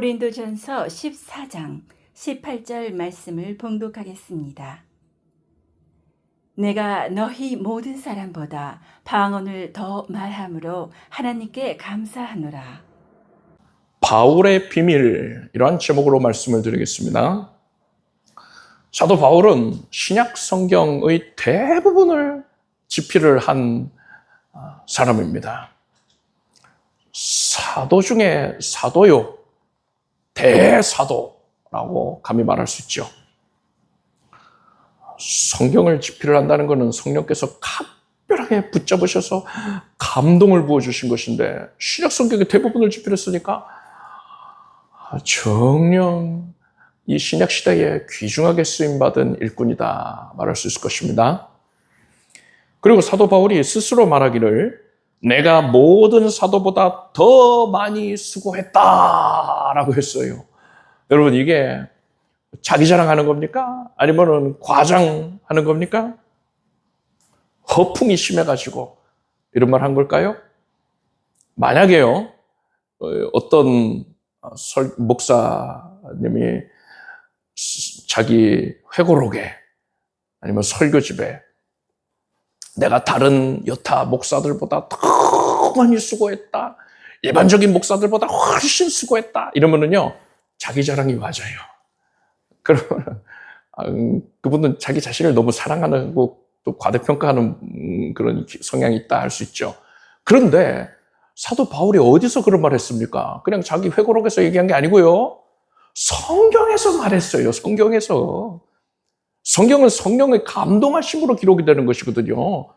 고린도전서 14장 18절 말씀을 봉독하겠습니다. 내가 너희 모든 사람보다 방언을 더 말함으로 하나님께 감사하노라. 바울의 비밀, 이러한 제목으로 말씀을 드리겠습니다. 사도 바울은 신약 성경의 대부분을 집필을 한 사람입니다. 사도 중에 사도요, 대사도라고 감히 말할 수 있죠. 성경을 집필을 한다는 것은 성령께서 각별하게 붙잡으셔서 감동을 부어주신 것인데, 신약 성경의 대부분을 집필했으니까 정녕 이 신약 시대에 귀중하게 쓰임받은 일꾼이다 말할 수 있을 것입니다. 그리고 사도 바울이 스스로 말하기를 내가 모든 사도보다 더 많이 수고했다라고 했어요. 여러분, 이게 자기 자랑하는 겁니까? 아니면 과장하는 겁니까? 허풍이 심해가지고 이런 말 한 걸까요? 만약에요, 어떤 목사님이 자기 회고록에 아니면 설교집에 내가 다른 여타 목사들보다 더 많이 수고했다, 일반적인 목사들보다 훨씬 수고했다 이러면은요, 자기 자랑이 맞아요. 그러면 그분은 자기 자신을 너무 사랑하고 또 과대평가하는 그런 성향이 있다 할 수 있죠. 그런데 사도 바울이 어디서 그런 말 했습니까? 그냥 자기 회고록에서 얘기한 게 아니고요, 성경에서 말했어요. 성경은 성령의 감동하심으로 기록이 되는 것이거든요.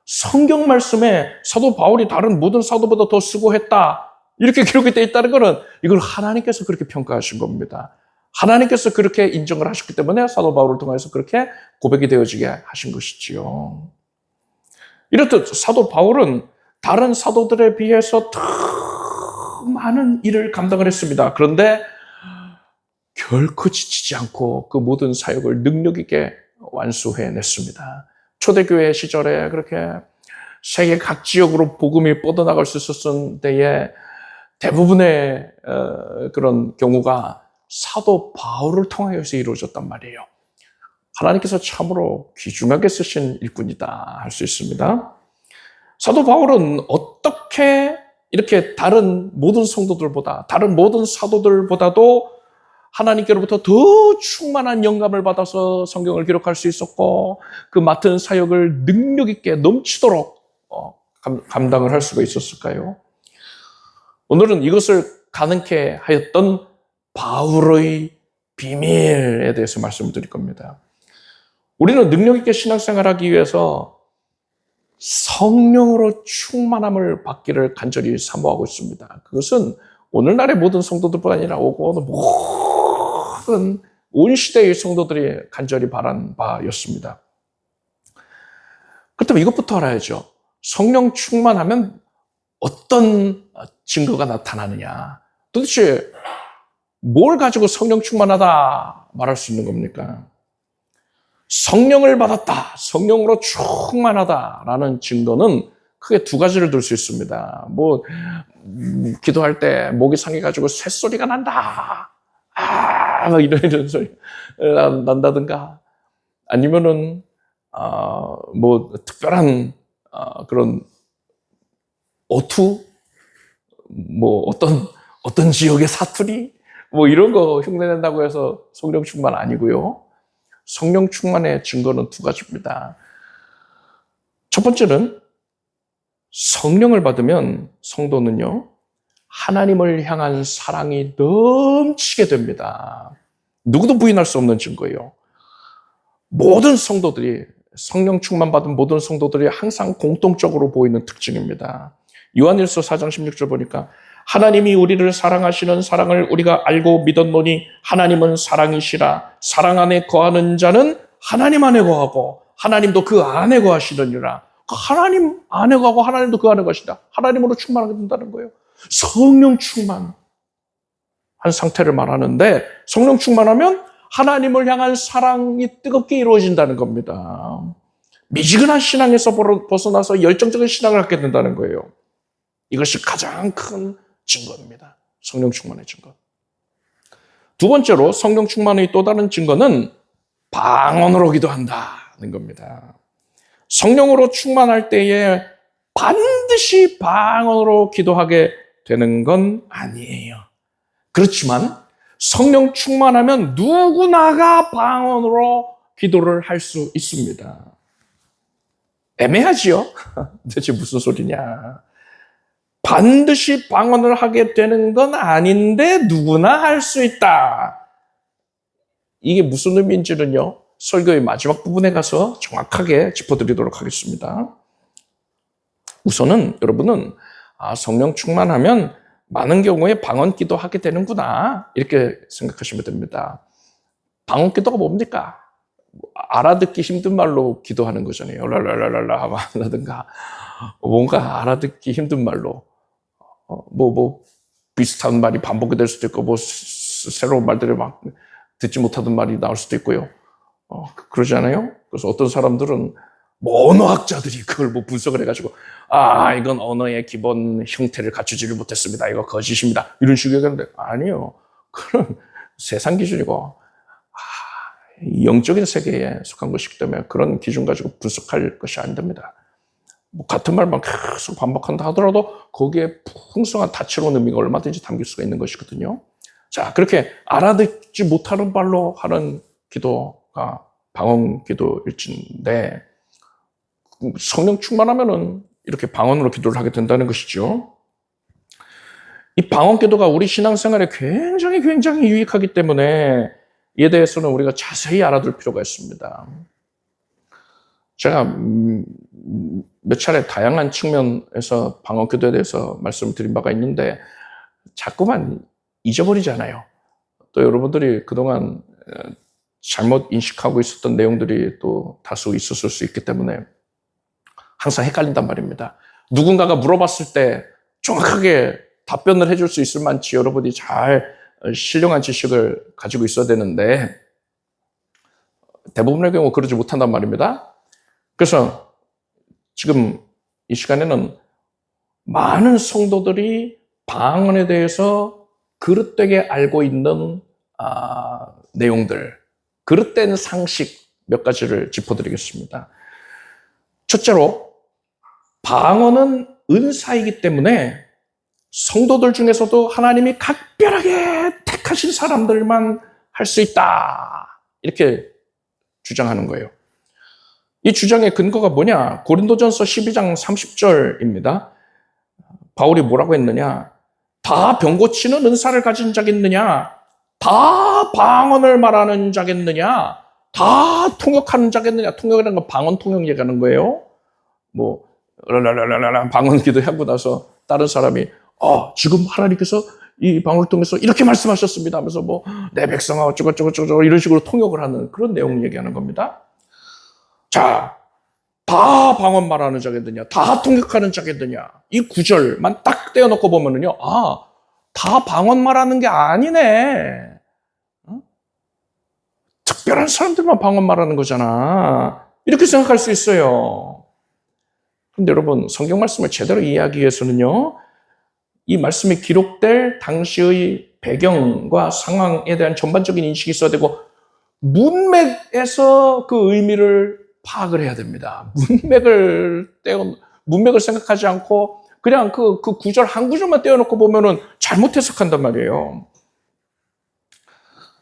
성경 말씀에 사도 바울이 다른 모든 사도보다 더 수고했다 이렇게 기록이 되어 있다는 것은 이걸 하나님께서 그렇게 평가하신 겁니다. 하나님께서 그렇게 인정을 하셨기 때문에 사도 바울을 통해서 그렇게 고백이 되어지게 하신 것이지요. 이렇듯 사도 바울은 다른 사도들에 비해서 더 많은 일을 감당을 했습니다. 그런데 결코 지치지 않고 그 모든 사역을 능력 있게 완수해냈습니다. 초대교회 시절에 그렇게 세계 각 지역으로 복음이 뻗어나갈 수 있었던 때에 대부분의 그런 경우가 사도 바울을 통하여서 이루어졌단 말이에요. 하나님께서 참으로 귀중하게 쓰신 일꾼이다 할 수 있습니다. 사도 바울은 어떻게 이렇게 다른 모든 성도들보다, 다른 모든 사도들보다도 하나님께로부터 더 충만한 영감을 받아서 성경을 기록할 수 있었고, 그 맡은 사역을 능력 있게 넘치도록 감당을 할 수가 있었을까요? 오늘은 이것을 가능케 하였던 바울의 비밀에 대해서 말씀을 드릴 겁니다. 우리는 능력 있게 신앙생활하기 위해서 성령으로 충만함을 받기를 간절히 사모하고 있습니다. 그것은 오늘날의 모든 성도들뿐 아니라 모든 온 시대의 성도들이 간절히 바란 바였습니다. 그렇다면 이것부터 알아야죠. 성령 충만하면 어떤 증거가 나타나느냐? 도대체 뭘 가지고 성령 충만하다 말할 수 있는 겁니까? 성령을 받았다, 성령으로 충만하다라는 증거는 크게 두 가지를 들 수 있습니다. 기도할 때 목이 상해가지고 쇳소리가 난다, 막 이런 소리 난다든가, 아니면은 특별한 그런 어투, 어떤 지역의 사투리, 이런 거 흉내낸다고 해서 성령 충만 아니고요. 성령 충만의 증거는 두 가지입니다. 첫 번째는 성령을 받으면 성도는요, 하나님을 향한 사랑이 넘치게 됩니다. 누구도 부인할 수 없는 증거예요. 모든 성도들이, 성령 충만 받은 모든 성도들이 항상 공통적으로 보이는 특징입니다. 요한일서 4장 16절 보니까 하나님이 우리를 사랑하시는 사랑을 우리가 알고 믿었노니 하나님은 사랑이시라. 사랑 안에 거하는 자는 하나님 안에 거하고 하나님도 그 안에 거하시느니라. 하나님 안에 거하고 하나님도 그 안에 거하시다. 하나님으로 충만하게 된다는 거예요. 성령 충만한 상태를 말하는데, 성령 충만하면 하나님을 향한 사랑이 뜨겁게 이루어진다는 겁니다. 미지근한 신앙에서 벗어나서 열정적인 신앙을 갖게 된다는 거예요. 이것이 가장 큰 증거입니다. 성령 충만의 증거. 두 번째로 성령 충만의 또 다른 증거는 방언으로 기도한다는 겁니다. 성령으로 충만할 때에 반드시 방언으로 기도하게 되는 건 아니에요. 그렇지만 성령 충만하면 누구나가 방언으로 기도를 할 수 있습니다. 애매하지요? 대체 무슨 소리냐? 반드시 방언을 하게 되는 건 아닌데 누구나 할 수 있다. 이게 무슨 의미인지는요, 설교의 마지막 부분에 가서 정확하게 짚어드리도록 하겠습니다. 우선은 여러분은 성령 충만하면 많은 경우에 방언 기도하게 되는구나, 이렇게 생각하시면 됩니다. 방언 기도가 뭡니까? 알아듣기 힘든 말로 기도하는 거잖아요. 랄랄랄랄라 하든가 뭔가 알아듣기 힘든 말로 비슷한 말이 반복이 될 수도 있고 새로운 말들이 막 듣지 못하던 말이 나올 수도 있고요. 그러지 않아요? 그래서 어떤 사람들은 언어학자들이 그걸 분석을 해가지고 이건 언어의 기본 형태를 갖추지를 못했습니다. 이거 거짓입니다. 이런 식으로 얘기하는데 아니요. 그건 세상 기준이고 영적인 세계에 속한 것이기 때문에 그런 기준 가지고 분석할 것이 안 됩니다. 같은 말만 계속 반복한다 하더라도 거기에 풍성한 다채로운 의미가 얼마든지 담길 수가 있는 것이거든요. 자, 그렇게 알아듣지 못하는 말로 하는 기도가 방언 기도일진데 성령 충만하면은 이렇게 방언으로 기도를 하게 된다는 것이죠. 이 방언 기도가 우리 신앙생활에 굉장히 유익하기 때문에 이에 대해서는 우리가 자세히 알아둘 필요가 있습니다. 제가 몇 차례 다양한 측면에서 방언 기도에 대해서 말씀을 드린 바가 있는데 자꾸만 잊어버리잖아요. 또 여러분들이 그동안 잘못 인식하고 있었던 내용들이 또 다수 있었을 수 있기 때문에 항상 헷갈린단 말입니다. 누군가가 물어봤을 때 정확하게 답변을 해줄 수 있을 만치 여러분이 잘 신령한 지식을 가지고 있어야 되는데 대부분의 경우 그러지 못한단 말입니다. 그래서 지금 이 시간에는 많은 성도들이 방언에 대해서 그릇되게 알고 있는 내용들, 그릇된 상식 몇 가지를 짚어드리겠습니다. 첫째로 방언은 은사이기 때문에 성도들 중에서도 하나님이 각별하게 택하신 사람들만 할 수 있다, 이렇게 주장하는 거예요. 이 주장의 근거가 뭐냐? 고린도전서 12장 30절입니다. 바울이 뭐라고 했느냐? 다 병 고치는 은사를 가진 자겠느냐? 다 방언을 말하는 자겠느냐? 다 통역하는 자겠느냐? 통역이라는 건 방언 통역 얘기하는 거예요. 방언 기도하고 나서 다른 사람이 지금 하나님께서 이 방언을 통해서 이렇게 말씀하셨습니다 하면서 내 백성아 어쩌고저쩌고 이런 식으로 통역을 하는 그런 내용 얘기하는 겁니다. 자, 다 방언 말하는 자겠느냐, 다 통역하는 자겠느냐, 이 구절만 딱 떼어놓고 보면은요, 다 방언 말하는 게 아니네. 특별한 사람들만 방언 말하는 거잖아. 이렇게 생각할 수 있어요. 그런데 여러분, 성경 말씀을 제대로 이해하기 위해서는요, 이 말씀이 기록될 당시의 배경과 상황에 대한 전반적인 인식이 있어야 되고 문맥에서 그 의미를 파악을 해야 됩니다. 문맥을 생각하지 않고 그냥 그 구절 한 구절만 떼어놓고 보면은 잘못 해석한단 말이에요.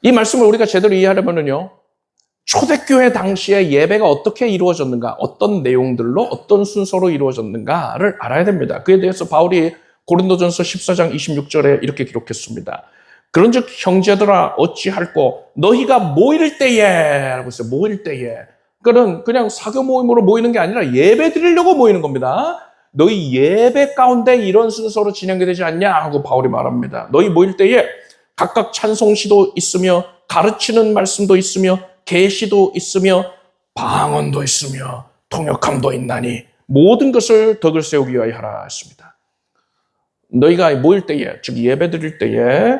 이 말씀을 우리가 제대로 이해하려면은요, 초대교회 당시에 예배가 어떻게 이루어졌는가, 어떤 내용들로 어떤 순서로 이루어졌는가를 알아야 됩니다. 그에 대해서 바울이 고린도전서 14장 26절에 이렇게 기록했습니다. 그런즉 형제들아 어찌할꼬 너희가 모일 때에 라고 했어요. 모일 때에. 그냥 사교 모임으로 모이는 게 아니라 예배 드리려고 모이는 겁니다. 너희 예배 가운데 이런 순서로 진행이 되지 않냐 하고 바울이 말합니다. 너희 모일 때에 각각 찬송시도 있으며 가르치는 말씀도 있으며 계시도 있으며 방언도 있으며 통역함도 있나니 모든 것을 덕을 세우기 위하여 하라 했습니다. 너희가 모일 때에, 즉 예배 드릴 때에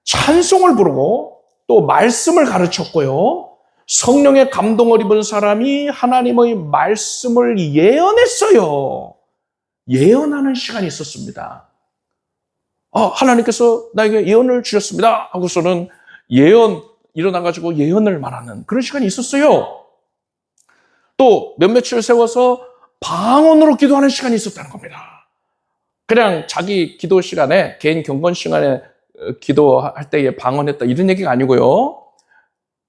찬송을 부르고 또 말씀을 가르쳤고요. 성령의 감동을 입은 사람이 하나님의 말씀을 예언했어요. 예언하는 시간이 있었습니다. 하나님께서 나에게 예언을 주셨습니다 하고서는 일어나가지고 예언을 말하는 그런 시간이 있었어요. 또 몇몇을 세워서 방언으로 기도하는 시간이 있었다는 겁니다. 그냥 자기 기도 시간에, 개인 경건 시간에 기도할 때에 방언했다 이런 얘기가 아니고요.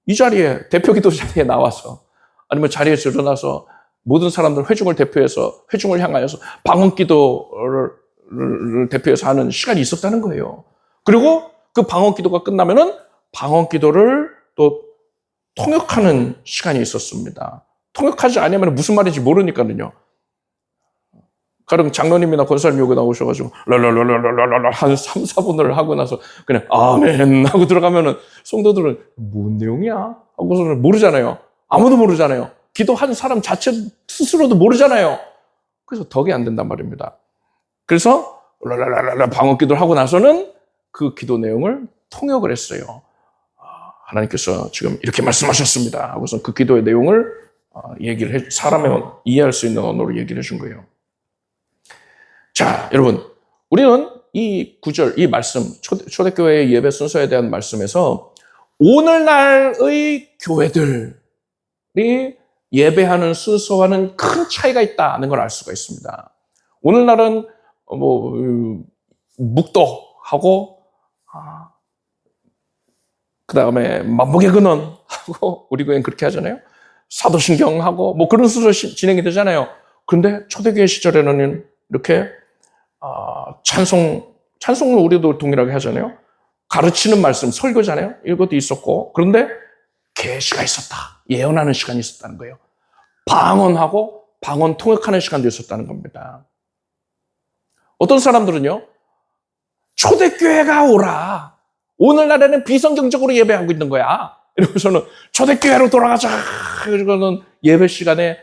이 자리에, 대표 기도 자리에 나와서, 아니면 자리에서 일어나서 모든 사람들 회중을 대표해서, 회중을 향하여서 방언 기도를 대표해서 하는 시간이 있었다는 거예요. 그리고 그 방언 기도가 끝나면은 방언 기도를 또 통역하는 시간이 있었습니다. 통역하지 않으면 무슨 말인지 모르니까요. 가령 장로님이나 권사님 여기 나오셔가지고 랄랄랄랄랄랄 한 3, 4분을 하고 나서 그냥 아멘 하고 들어가면은 성도들은 뭔 내용이야? 하고서는 모르잖아요. 아무도 모르잖아요. 기도하는 사람 자체 스스로도 모르잖아요. 그래서 덕이 안 된단 말입니다. 그래서 랄랄랄랄 방언 기도를 하고 나서는 그 기도 내용을 통역을 했어요. 하나님께서 지금 이렇게 말씀하셨습니다. 하고서 그 기도의 내용을 사람의 이해할 수 있는 언어로 얘기를 해준 거예요. 자, 여러분, 우리는 이 구절, 이 말씀, 초대교회의 예배 순서에 대한 말씀에서 오늘날의 교회들이 예배하는 순서와는 큰 차이가 있다는 걸 알 수가 있습니다. 오늘날은 묵도하고 그 다음에 만복의 근원하고 우리 교회는 그렇게 하잖아요. 사도신경하고 그런 순서 진행이 되잖아요. 그런데 초대교회 시절에는 이렇게 찬송은 우리도 동일하게 하잖아요. 가르치는 말씀, 설교잖아요. 이것도 있었고, 그런데 계시가 있었다. 예언하는 시간이 있었다는 거예요. 방언하고 방언 통역하는 시간도 있었다는 겁니다. 어떤 사람들은요, 초대교회가 오라. 오늘날에는 비성경적으로 예배하고 있는 거야. 이러고서는 초대교회로 돌아가자. 그러고는 예배 시간에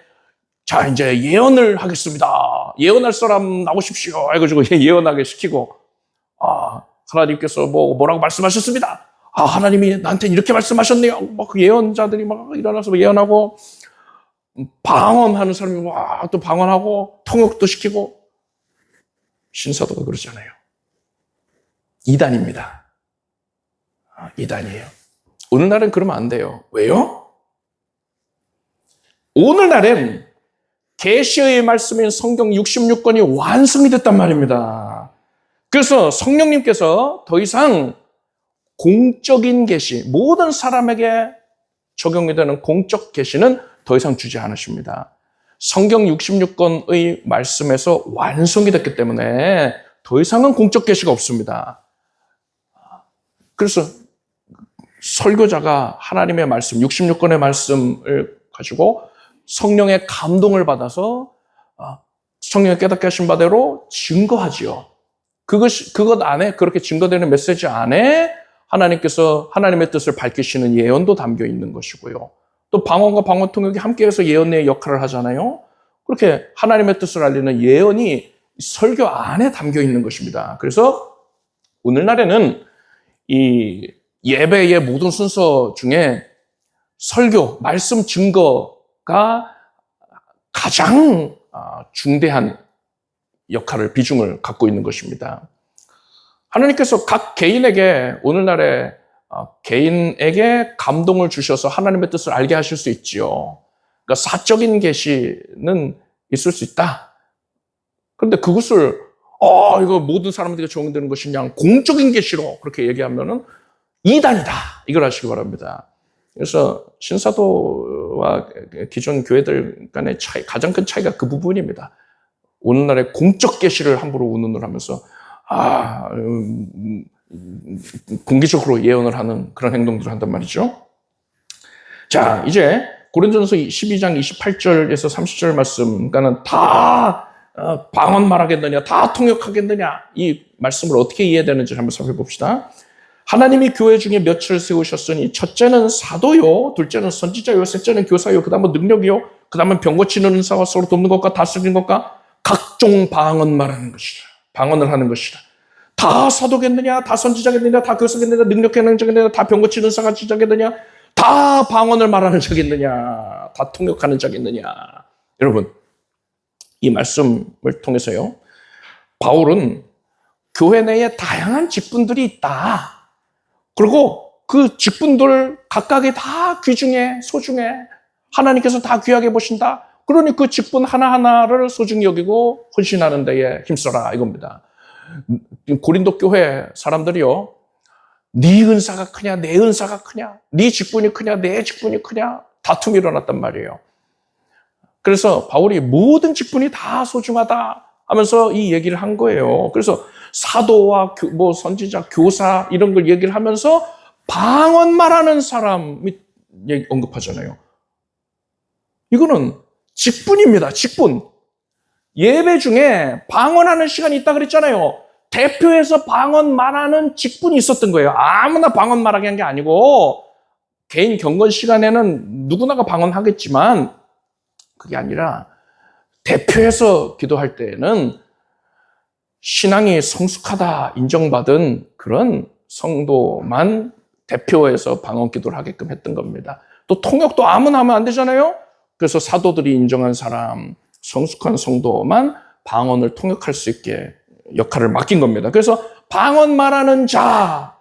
자, 이제 예언을 하겠습니다. 예언할 사람 나오십시오. 해가지고 예언하게 시키고, 하나님께서 뭐라고 말씀하셨습니다. 하나님이 나한테 이렇게 말씀하셨네요. 그 예언자들이 일어나서 예언하고, 방언하는 사람이 또 방언하고, 통역도 시키고, 신사도가 그러잖아요. 이단입니다. 이단이에요. 오늘날은 그러면 안 돼요. 왜요? 오늘날엔 계시의 말씀인 성경 66권이 완성이 됐단 말입니다. 그래서 성령님께서 더 이상 공적인 계시, 모든 사람에게 적용이 되는 공적 계시는 더 이상 주지 않으십니다. 성경 66권의 말씀에서 완성이 됐기 때문에 더 이상은 공적 계시가 없습니다. 그래서 설교자가 하나님의 말씀, 66권의 말씀을 가지고 성령의 감동을 받아서 성령의 깨닫게 하신 바대로 증거하지요. 그것 안에, 그렇게 증거되는 메시지 안에 하나님께서 하나님의 뜻을 밝히시는 예언도 담겨 있는 것이고요. 또 방언과 방언 통역이 함께해서 예언의 역할을 하잖아요. 그렇게 하나님의 뜻을 알리는 예언이 설교 안에 담겨 있는 것입니다. 그래서 오늘날에는 이 예배의 모든 순서 중에 설교, 말씀 증거가 가장 중대한 역할을, 비중을 갖고 있는 것입니다. 하나님께서 각 개인에게, 오늘날에 개인에게 감동을 주셔서 하나님의 뜻을 알게 하실 수 있지요. 그러니까 사적인 계시는 있을 수 있다. 그런데 그것을 이거 모든 사람들에게 적용되는 것이냐, 공적인 계시로 그렇게 얘기하면은 이단이다. 이걸 아시기 바랍니다. 그래서 신사도와 기존 교회들 간의 차이, 가장 큰 차이가 그 부분입니다. 오늘날의 공적 계시를 함부로 운운을 하면서 공개적으로 예언을 하는 그런 행동들을 한단 말이죠. 자, 이제 고린도전서 12장 28절에서 30절 말씀, 그러니까는 다 방언 말하겠느냐, 다 통역하겠느냐, 이 말씀을 어떻게 이해되는지 한번 살펴봅시다. 하나님이 교회 중에 몇을 세우셨으니 첫째는 사도요, 둘째는 선지자요, 셋째는 교사요, 그 다음은 능력이요, 그 다음은 병 고치는 은사와 서로 돕는 것과 다스리는 것과 각종 방언 말하는 것이다. 방언을 하는 것이다. 다 사도겠느냐, 다 선지자겠느냐, 다 교사겠느냐, 능력하는 자겠느냐, 다 병 고치는 은사가 자겠느냐, 다 방언을 말하는 자겠느냐, 다 통역하는 자겠느냐. 여러분, 이 말씀을 통해서요, 바울은 교회 내에 다양한 직분들이 있다. 그리고 그 직분들 각각이 다 귀중해, 소중해. 하나님께서 다 귀하게 보신다. 그러니 그 직분 하나하나를 소중히 여기고 헌신하는 데에 힘써라 이겁니다. 고린도 교회 사람들이요, 네 은사가 크냐 내 은사가 크냐, 네 직분이 크냐 내 직분이 크냐 다툼이 일어났단 말이에요. 그래서 바울이 모든 직분이 다 소중하다 하면서 이 얘기를 한 거예요. 그래서 사도와 선지자, 교사 이런 걸 얘기를 하면서 방언 말하는 사람이 언급하잖아요. 이거는 직분입니다. 직분. 예배 중에 방언하는 시간이 있다 그랬잖아요. 대표해서 방언 말하는 직분이 있었던 거예요. 아무나 방언 말하게 한 게 아니고 개인 경건 시간에는 누구나가 방언하겠지만 그게 아니라 대표해서 기도할 때에는 신앙이 성숙하다 인정받은 그런 성도만 대표해서 방언 기도를 하게끔 했던 겁니다. 또 통역도 아무나 하면 안 되잖아요. 그래서 사도들이 인정한 사람, 성숙한 성도만 방언을 통역할 수 있게 역할을 맡긴 겁니다. 그래서 방언 말하는 자,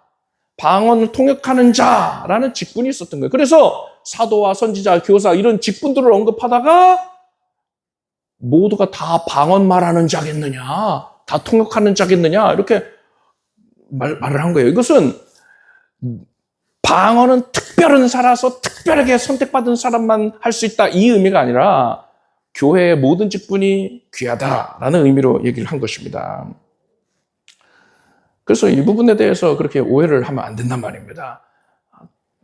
방언을 통역하는 자라는 직분이 있었던 거예요. 그래서 사도와 선지자, 교사 이런 직분들을 언급하다가 모두가 다 방언 말하는 자겠느냐, 다 통역하는 자겠느냐 이렇게 말을 한 거예요. 이것은 방언은 특별한 사라서 특별하게 선택받은 사람만 할 수 있다 이 의미가 아니라 교회의 모든 직분이 귀하다라는 의미로 얘기를 한 것입니다. 그래서 이 부분에 대해서 그렇게 오해를 하면 안 된단 말입니다.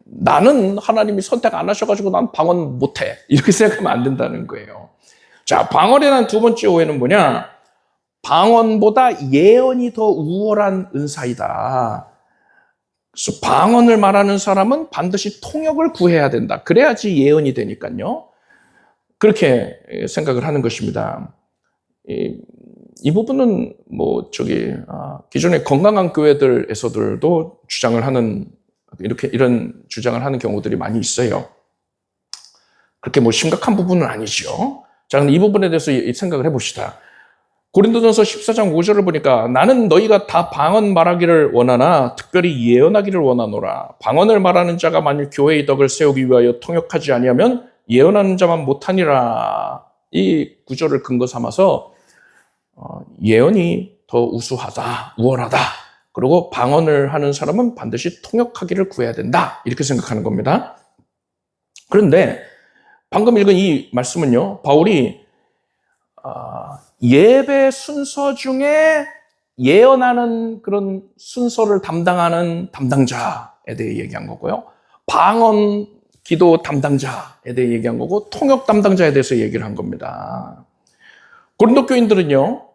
나는 하나님이 선택 안 하셔가지고 난 방언 못해 이렇게 생각하면 안 된다는 거예요. 자, 방언에 대한 두 번째 오해는 뭐냐? 방언보다 예언이 더 우월한 은사이다. 그래서 방언을 말하는 사람은 반드시 통역을 구해야 된다. 그래야지 예언이 되니까요. 그렇게 생각을 하는 것입니다. 이 부분은 기존의 건강한 교회들에서들도 주장을 하는 이런 주장을 하는 경우들이 많이 있어요. 그렇게 심각한 부분은 아니죠. 자, 그럼 이 부분에 대해서 생각을 해봅시다. 고린도전서 14장 5절을 보니까 나는 너희가 다 방언 말하기를 원하나 특별히 예언하기를 원하노라. 방언을 말하는 자가 만일 교회의 덕을 세우기 위하여 통역하지 아니하면 예언하는 자만 못하니라. 이 구절을 근거 삼아서 예언이 더 우수하다, 우월하다. 그리고 방언을 하는 사람은 반드시 통역하기를 구해야 된다. 이렇게 생각하는 겁니다. 그런데 방금 읽은 이 말씀은요, 바울이 예배 순서 중에 예언하는 그런 순서를 담당하는 담당자에 대해 얘기한 거고요. 방언 기도 담당자에 대해 얘기한 거고, 통역 담당자에 대해서 얘기를 한 겁니다. 고린도 교인들은요,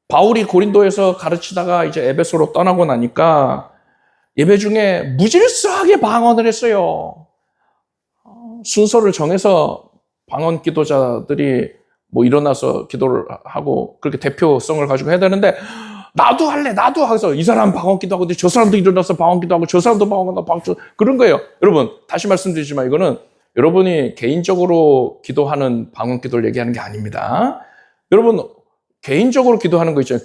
바울이 고린도에서 가르치다가 이제 에베소로 떠나고 나니까 예배 중에 무질서하게 방언을 했어요. 순서를 정해서 방언 기도자들이 일어나서 기도를 하고 그렇게 대표성을 가지고 해야 되는데 나도 할래, 나도 하면서 이 사람 방언 기도하고 저 사람도 일어나서 방언 기도하고 저 사람도 방언하고 그런 거예요. 여러분, 다시 말씀드리지만 이거는 여러분이 개인적으로 기도하는 방언 기도를 얘기하는 게 아닙니다. 여러분, 개인적으로 기도하는 거 있잖아요.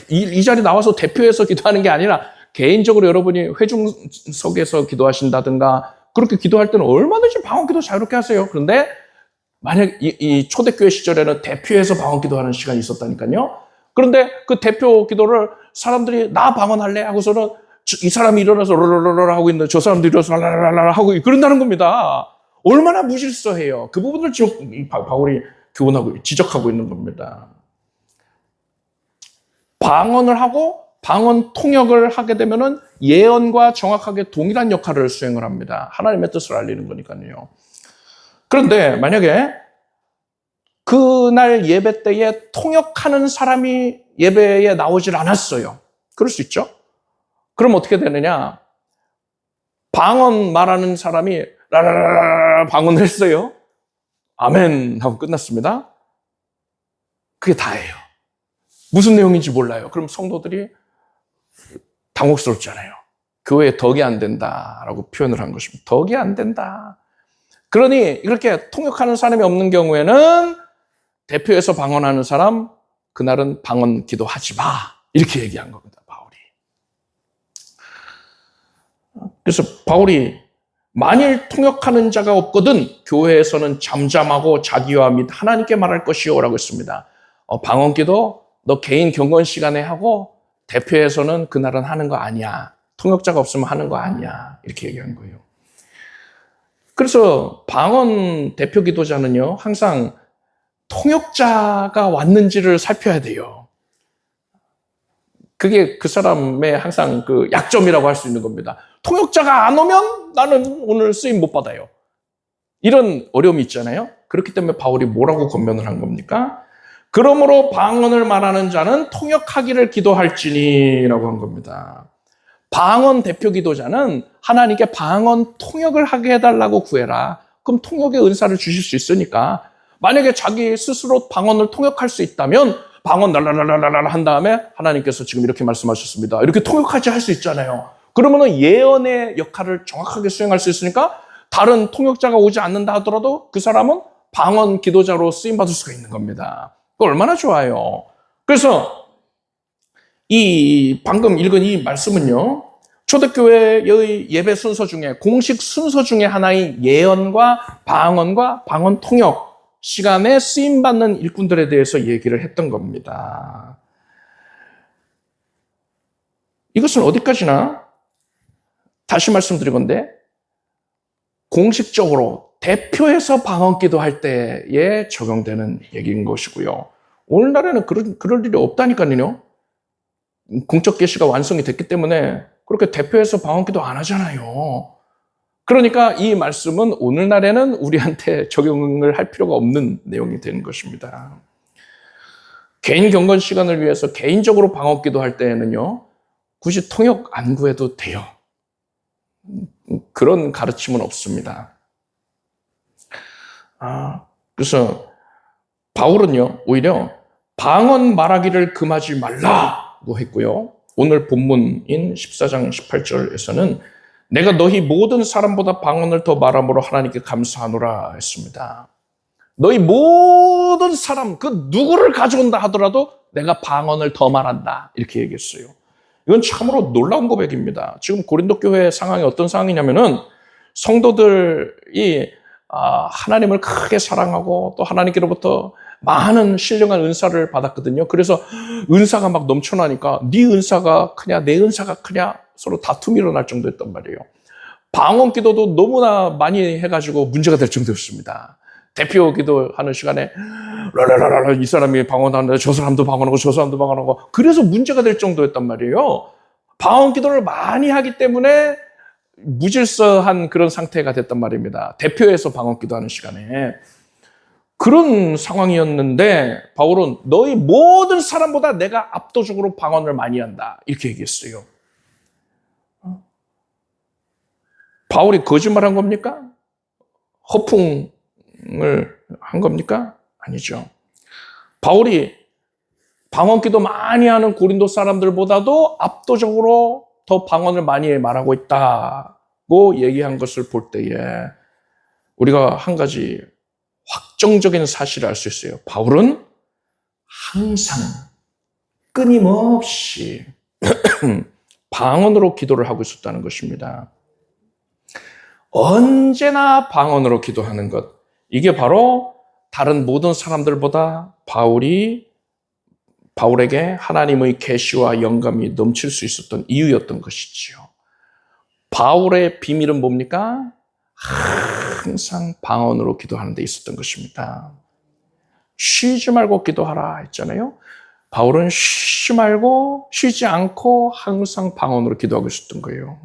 이 자리에 나와서 대표해서 기도하는 게 아니라 개인적으로 여러분이 회중석에서 기도하신다든가 그렇게 기도할 때는 얼마든지 방언 기도 자유롭게 하세요. 그런데 만약 이 초대교회 시절에는 대표해서 방언 기도하는 시간이 있었다니까요. 그런데 그 대표 기도를 사람들이 나 방언할래 하고서는 이 사람이 일어나서 롤롤롤 하고 있는데 저 사람도 일어나서 랄랄랄 하고 그런다는 겁니다. 얼마나 무질서해요. 그 부분을 바울이 교훈하고 지적하고 있는 겁니다. 방언을 하고 방언 통역을 하게 되면은 예언과 정확하게 동일한 역할을 수행을 합니다. 하나님의 뜻을 알리는 거니까요. 그런데 만약에 그날 예배 때에 통역하는 사람이 예배에 나오질 않았어요. 그럴 수 있죠. 그럼 어떻게 되느냐? 방언 말하는 사람이 라라라라 방언을 했어요. 아멘 하고 끝났습니다. 그게 다예요. 무슨 내용인지 몰라요. 그럼 성도들이 당혹스럽잖아요. 교회에 덕이 안 된다라고 표현을 한 것입니다. 덕이 안 된다. 그러니 이렇게 통역하는 사람이 없는 경우에는 대표해서 방언하는 사람, 그날은 방언 기도하지 마. 이렇게 얘기한 겁니다, 바울이. 그래서 바울이 만일 통역하는 자가 없거든 교회에서는 잠잠하고 자기와 및 하나님께 말할 것이요 라고 했습니다. 방언기도 너 개인 경건 시간에 하고 대표에서는 그날은 하는 거 아니야. 통역자가 없으면 하는 거 아니야. 이렇게 얘기한 거예요. 그래서 방언 대표 기도자는요, 항상 통역자가 왔는지를 살펴야 돼요. 그게 그 사람의 항상 그 약점이라고 할 수 있는 겁니다. 통역자가 안 오면 나는 오늘 쓰임 못 받아요. 이런 어려움이 있잖아요. 그렇기 때문에 바울이 뭐라고 권면을 한 겁니까? 그러므로 방언을 말하는 자는 통역하기를 기도할지니라고 한 겁니다. 방언 대표 기도자는 하나님께 방언 통역을 하게 해달라고 구해라. 그럼 통역의 은사를 주실 수 있으니까 만약에 자기 스스로 방언을 통역할 수 있다면 방언 날라라라라 한 다음에 하나님께서 지금 이렇게 말씀하셨습니다. 이렇게 통역하지 할 수 있잖아요. 그러면은 예언의 역할을 정확하게 수행할 수 있으니까 다른 통역자가 오지 않는다 하더라도 그 사람은 방언 기도자로 쓰임받을 수가 있는 겁니다. 얼마나 좋아요. 그래서 이 방금 읽은 이 말씀은요, 초대교회의 예배 순서 중에 공식 순서 중에 하나인 예언과 방언과 방언 통역 시간에 쓰임받는 일꾼들에 대해서 얘기를 했던 겁니다. 이것은 어디까지나 다시 말씀드리건데 공식적으로 대표해서 방언 기도할 때에 적용되는 얘기인 것이고요. 오늘날에는 그럴 일이 없다니까요. 공적 계시가 완성이 됐기 때문에 그렇게 대표해서 방언 기도 안 하잖아요. 그러니까 이 말씀은 오늘날에는 우리한테 적용을 할 필요가 없는 내용이 되는 것입니다. 개인 경건 시간을 위해서 개인적으로 방언 기도할 때에는요, 굳이 통역 안 구해도 돼요. 그런 가르침은 없습니다. 그래서 바울은요, 오히려 방언 말하기를 금하지 말라고 했고요. 오늘 본문인 14장 18절에서는 내가 너희 모든 사람보다 방언을 더 말함으로 하나님께 감사하노라 했습니다. 너희 모든 사람, 그 누구를 가져온다 하더라도 내가 방언을 더 말한다. 이렇게 얘기했어요. 이건 참으로 놀라운 고백입니다. 지금 고린도 교회 상황이 어떤 상황이냐면은 성도들이 하나님을 크게 사랑하고 또 하나님께로부터 많은 신령한 은사를 받았거든요. 그래서 은사가 막 넘쳐나니까 네 은사가 크냐 내 은사가 크냐 서로 다툼이 일어날 정도였단 말이에요. 방언 기도도 너무나 많이 해가지고 문제가 될 정도였습니다. 대표 기도하는 시간에 라라라라 이 사람이 방언하는데 저 사람도 방언하고 저 사람도 방언하고 그래서 문제가 될 정도였단 말이에요. 방언 기도를 많이 하기 때문에 무질서한 그런 상태가 됐단 말입니다. 대표해서 방언 기도하는 시간에. 그런 상황이었는데 바울은 너희 모든 사람보다 내가 압도적으로 방언을 많이 한다. 이렇게 얘기했어요. 바울이 거짓말한 겁니까? 허풍을 한 겁니까? 아니죠. 바울이 방언기도 많이 하는 고린도 사람들보다도 압도적으로 더 방언을 많이 말하고 있다고 얘기한 것을 볼 때에 우리가 한 가지 확정적인 사실을 알 수 있어요. 바울은 항상 끊임없이 방언으로 기도를 하고 있었다는 것입니다. 언제나 방언으로 기도하는 것. 이게 바로 다른 모든 사람들보다 바울에게 하나님의 계시와 영감이 넘칠 수 있었던 이유였던 것이지요. 바울의 비밀은 뭡니까? 항상 방언으로 기도하는 데 있었던 것입니다. 쉬지 말고 기도하라 했잖아요. 바울은 쉬지 않고 항상 방언으로 기도하고 있었던 거예요.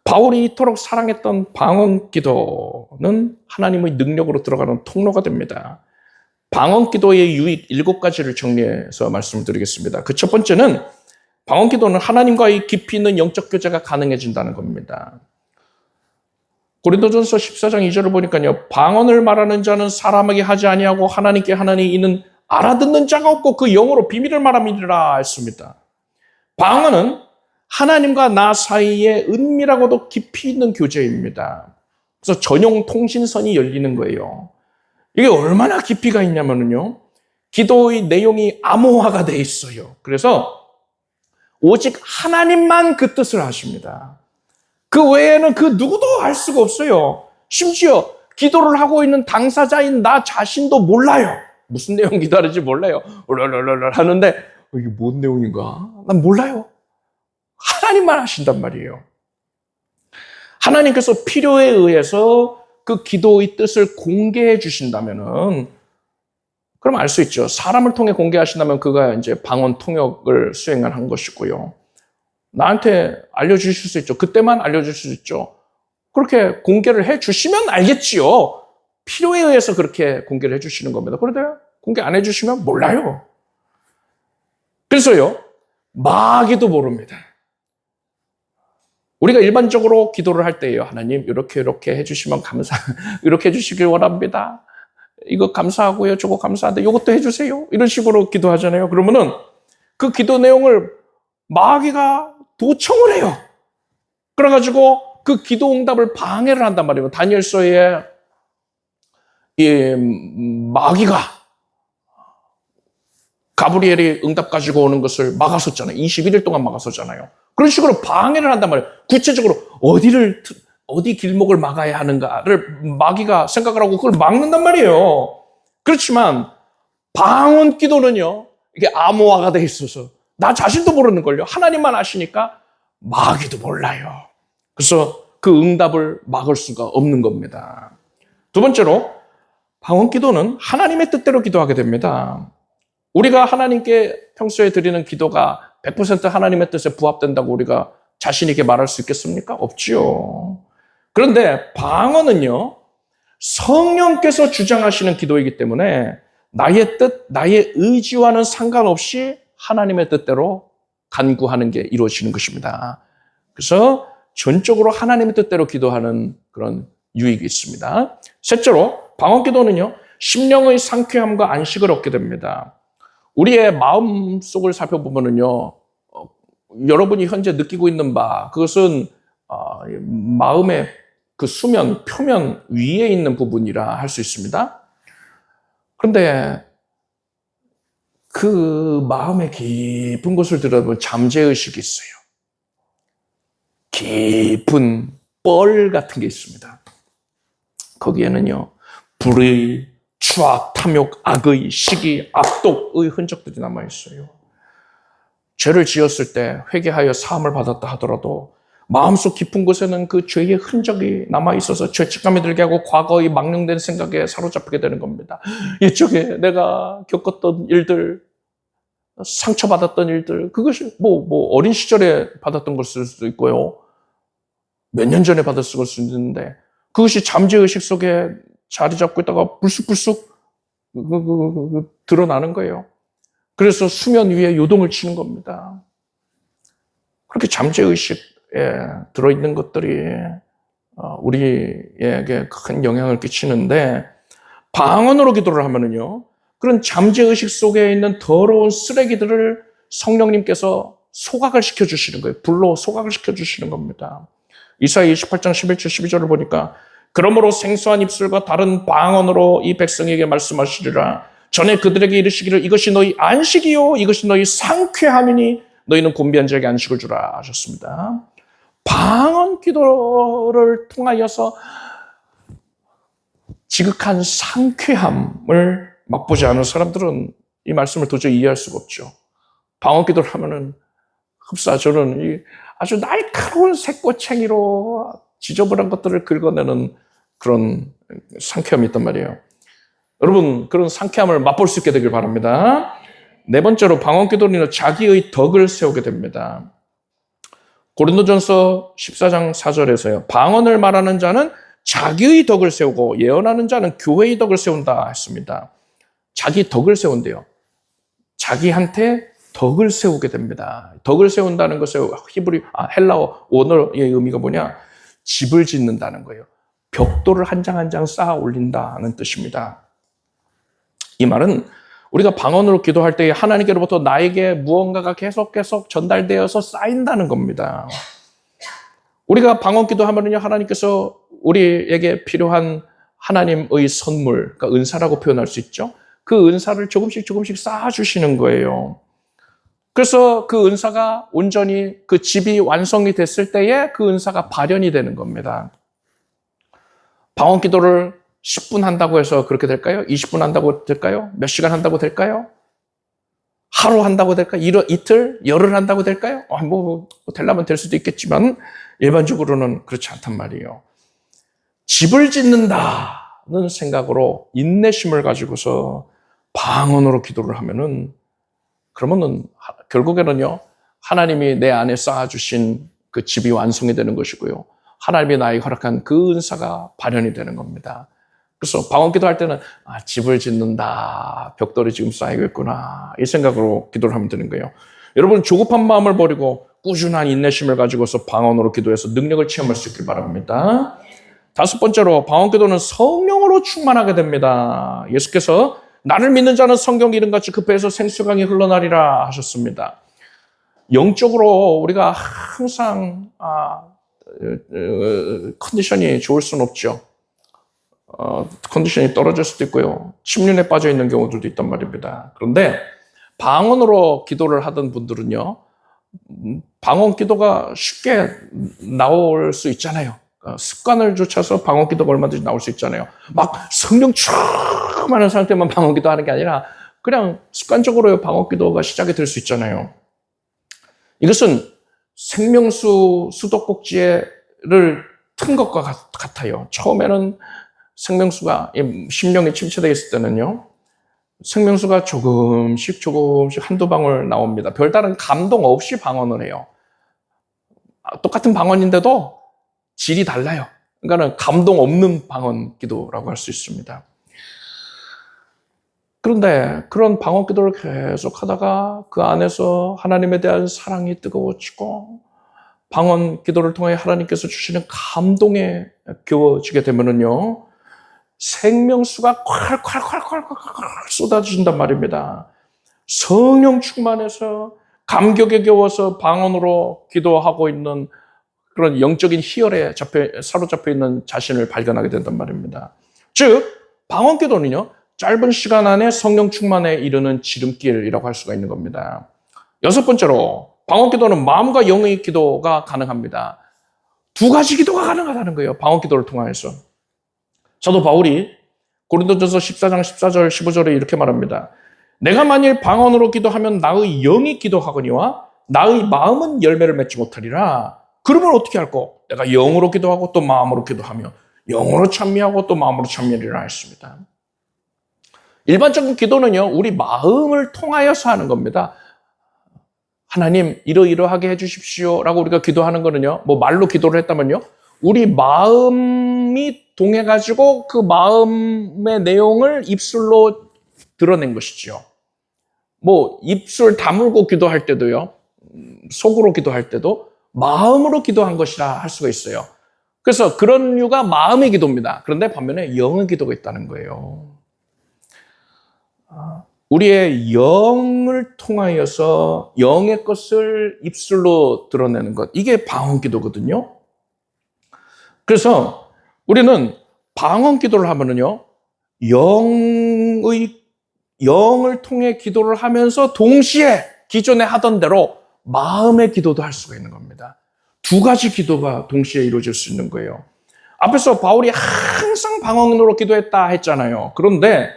바울이 이토록 사랑했던 방언 기도는 하나님의 능력으로 들어가는 통로가 됩니다. 방언 기도의 유익 7가지를 정리해서 말씀드리겠습니다. 그 첫 번째는 방언 기도는 하나님과의 깊이 있는 영적 교제가 가능해진다는 겁니다. 고린도전서 14장 2절을 보니까요. 방언을 말하는 자는 사람에게 하지 아니하고 하나님께 하나니 이는 알아듣는 자가 없고 그 영으로 비밀을 말함이니라 했습니다. 방언은 하나님과 나 사이에 은밀하고도 깊이 있는 교제입니다. 그래서 전용 통신선이 열리는 거예요. 이게 얼마나 깊이가 있냐면요. 기도의 내용이 암호화가 돼 있어요. 그래서 오직 하나님만 그 뜻을 아십니다. 그 외에는 그 누구도 알 수가 없어요. 심지어 기도를 하고 있는 당사자인 나 자신도 몰라요. 무슨 내용 기도하는지 몰라요. 랄랄랄랄 하는데 이게 뭔 내용인가? 난 몰라요. 하나님만 하신단 말이에요. 하나님께서 필요에 의해서 그 기도의 뜻을 공개해 주신다면은 그럼 알 수 있죠. 사람을 통해 공개하신다면 그가 이제 방언 통역을 수행한 것이고요. 나한테 알려주실 수 있죠. 그때만 알려주실 수 있죠. 그렇게 공개를 해 주시면 알겠지요. 필요에 의해서 그렇게 공개를 해 주시는 겁니다. 그런데 공개 안 해 주시면 몰라요. 그래서요, 마귀도 모릅니다. 우리가 일반적으로 기도를 할 때예요. 하나님, 이렇게 해주시면 이렇게 해주시길 원합니다. 이거 감사하고요. 저거 감사한데 이것도 해주세요. 이런 식으로 기도하잖아요. 그러면은 그 기도 내용을 마귀가 도청을 해요. 그래가지고 그 기도 응답을 방해를 한단 말이에요. 다니엘서에 이 마귀가 가브리엘이 응답 가지고 오는 것을 막았었잖아요. 21일 동안 막았었잖아요. 그런 식으로 방해를 한단 말이에요. 구체적으로 어디 길목을 막아야 하는가를 마귀가 생각을 하고 그걸 막는단 말이에요. 그렇지만 방언 기도는요, 이게 암호화가 돼 있어서 나 자신도 모르는걸요. 하나님만 아시니까 마귀도 몰라요. 그래서 그 응답을 막을 수가 없는 겁니다. 두 번째로 방언 기도는 하나님의 뜻대로 기도하게 됩니다. 우리가 하나님께 평소에 드리는 기도가 100% 하나님의 뜻에 부합된다고 우리가 자신 있게 말할 수 있겠습니까? 없지요. 그런데 방언은요, 성령께서 주장하시는 기도이기 때문에 나의 뜻, 나의 의지와는 상관없이 하나님의 뜻대로 간구하는 게 이루어지는 것입니다. 그래서 전적으로 하나님의 뜻대로 기도하는 그런 유익이 있습니다. 셋째로 방언 기도는요, 심령의 상쾌함과 안식을 얻게 됩니다. 우리의 마음속을 살펴보면요, 여러분이 현재 느끼고 있는 바, 그것은 마음의 그 수면, 표면 위에 있는 부분이라 할 수 있습니다. 그런데 그 마음의 깊은 곳을 들여다보면 잠재의식이 있어요. 깊은 뻘 같은 게 있습니다. 거기에는요, 불의, 추악, 탐욕, 악의, 시기, 악독의 흔적들이 남아있어요. 죄를 지었을 때 회개하여 사함을 받았다 하더라도 마음속 깊은 곳에는 그 죄의 흔적이 남아있어서 죄책감이 들게 하고 과거의 망령된 생각에 사로잡히게 되는 겁니다. 이쪽에 내가 겪었던 일들, 상처받았던 일들, 그것이 어린 시절에 받았던 것일 수도 있고요. 몇 년 전에 받았을 수도 있는데 그것이 잠재의식 속에 자리 잡고 있다가 불쑥불쑥 드러나는 거예요. 그래서 수면 위에 요동을 치는 겁니다. 그렇게 잠재의식에 들어있는 것들이 우리에게 큰 영향을 끼치는데 방언으로 기도를 하면은요, 그런 잠재의식 속에 있는 더러운 쓰레기들을 성령님께서 소각을 시켜주시는 거예요. 불로 소각을 시켜주시는 겁니다. 이사야 28장 11절 12절을 보니까 그러므로 생소한 입술과 다른 방언으로 이 백성에게 말씀하시리라. 전에 그들에게 이르시기를 이것이 너희 안식이요 이것이 너희 상쾌함이니 너희는 곤비한 자에게 안식을 주라 하셨습니다. 방언 기도를 통하여서 지극한 상쾌함을 맛보지 않은 사람들은 이 말씀을 도저히 이해할 수가 없죠. 방언 기도를 하면은 흡사 저는 아주 날카로운 새꼬챙이로 지저분한 것들을 긁어내는 그런 상쾌함이 있단 말이에요. 여러분, 그런 상쾌함을 맛볼 수 있게 되길 바랍니다. 네 번째로 방언 기도는 자기의 덕을 세우게 됩니다. 고린도전서 14장 4절에서요. 방언을 말하는 자는 자기의 덕을 세우고 예언하는 자는 교회의 덕을 세운다 했습니다. 자기 덕을 세운대요. 자기한테 덕을 세우게 됩니다. 덕을 세운다는 것의 헬라어 원어의 의미가 뭐냐? 집을 짓는다는 거예요. 벽돌을 한 장 한 장 쌓아 올린다는 뜻입니다. 이 말은 우리가 방언으로 기도할 때 하나님께로부터 나에게 무언가가 계속 전달되어서 쌓인다는 겁니다. 우리가 방언 기도하면요, 하나님께서 우리에게 필요한 하나님의 선물, 그러니까 은사라고 표현할 수 있죠. 그 은사를 조금씩 쌓아주시는 거예요. 그래서 그 은사가 온전히 그 집이 완성이 됐을 때에 그 은사가 발현이 되는 겁니다. 방언 기도를 10분 한다고 해서 그렇게 될까요? 20분 한다고 될까요? 몇 시간 한다고 될까요? 하루 한다고 될까요? 이틀? 열흘 한다고 될까요? 되려면 될 수도 있겠지만 일반적으로는 그렇지 않단 말이에요. 집을 짓는다는 생각으로 인내심을 가지고서 방언으로 기도를 하면은 그러면은 결국에는요, 하나님이 내 안에 쌓아주신 그 집이 완성이 되는 것이고요. 하나님이 나에게 허락한 그 은사가 발현이 되는 겁니다. 그래서 방언 기도할 때는 집을 짓는다. 벽돌이 지금 쌓이고 있구나. 이 생각으로 기도를 하면 되는 거예요. 여러분 조급한 마음을 버리고 꾸준한 인내심을 가지고서 방언으로 기도해서 능력을 체험할 수 있길 바랍니다. 다섯 번째로 방언 기도는 성령으로 충만하게 됩니다. 예수께서 나를 믿는 자는 성경 이름같이 그 배에서 생수강이 흘러나리라 하셨습니다. 영적으로 우리가 항상 컨디션이 좋을 수는 없죠. 컨디션이 떨어질 수도 있고요. 침륜에 빠져 있는 경우들도 있단 말입니다. 그런데 방언으로 기도를 하던 분들은요, 방언 기도가 쉽게 나올 수 있잖아요. 습관을 쫓아서 방언 기도가 얼마든지 나올 수 있잖아요. 막 성령 충만한 상태만 방언 기도하는 게 아니라 그냥 습관적으로 방언 기도가 시작이 될 수 있잖아요. 이것은 생명수 수도꼭지를 튼 것과 같아요. 처음에는 생명수가 심령이 침체되어 있을 때는요, 생명수가 조금씩 한두 방울 나옵니다. 별다른 감동 없이 방언을 해요. 똑같은 방언인데도 질이 달라요. 그러니까 감동 없는 방언 기도라고 할 수 있습니다. 그런데 그런 방언 기도를 계속 하다가 그 안에서 하나님에 대한 사랑이 뜨거워지고 방언 기도를 통해 하나님께서 주시는 감동에 겨워지게 되면은요, 생명수가 콸콸콸콸콸 쏟아진단 말입니다. 성령 충만해서 감격에 겨워서 방언으로 기도하고 있는 그런 영적인 희열에 사로잡혀 있는 자신을 발견하게 된단 말입니다. 즉, 방언 기도는요, 짧은 시간 안에 성령 충만에 이르는 지름길이라고 할 수가 있는 겁니다. 여섯 번째로, 방언 기도는 마음과 영의 기도가 가능합니다. 두 가지 기도가 가능하다는 거예요. 방언 기도를 통해서. 사도 바울이 고린도전서 14장 14절 15절에 이렇게 말합니다. 내가 만일 방언으로 기도하면 나의 영이 기도하거니와 나의 마음은 열매를 맺지 못하리라. 그러면 어떻게 할꼬? 내가 영으로 기도하고 또 마음으로 기도하며 영으로 찬미하고 또 마음으로 찬미하리라 했습니다. 일반적인 기도는요, 우리 마음을 통하여서 하는 겁니다. 하나님 이러이러하게 해주십시오 라고 우리가 기도하는 거는요, 말로 기도를 했다면요, 우리 마음이 동해가지고 그 마음의 내용을 입술로 드러낸 것이죠. 입술 다물고 기도할 때도요, 속으로 기도할 때도 마음으로 기도한 것이라 할 수가 있어요. 그래서 그런 이유가 마음의 기도입니다. 그런데 반면에 영의 기도가 있다는 거예요. 우리의 영을 통하여서 영의 것을 입술로 드러내는 것, 이게 방언 기도거든요. 그래서 우리는 방언 기도를 하면은요, 영을 통해 기도를 하면서 동시에 기존에 하던 대로 마음의 기도도 할 수가 있는 겁니다. 두 가지 기도가 동시에 이루어질 수 있는 거예요. 앞에서 바울이 항상 방언으로 기도했다 했잖아요. 그런데